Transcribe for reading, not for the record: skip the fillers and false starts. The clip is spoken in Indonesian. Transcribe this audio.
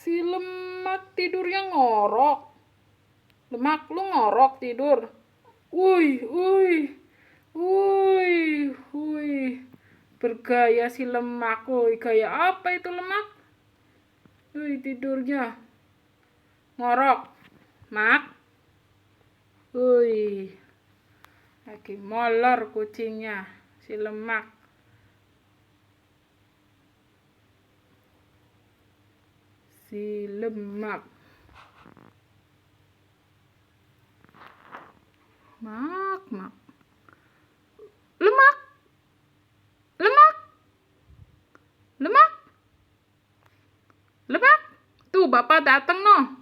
Si lemak tidurnya ngorok. Lemak, lu ngorok tidur. Wuih, wuih, wuih, wuih. Bergaya si lemak. Wuih, gaya apa itu lemak? Wuih, tidurnya. Ngorok. Mak. Wuih. Lagi molor kucingnya. Si lemak. Si lemak. Mak, mak. Lemak, lemak, lemak, lemak. Tuh, bapak datang noh.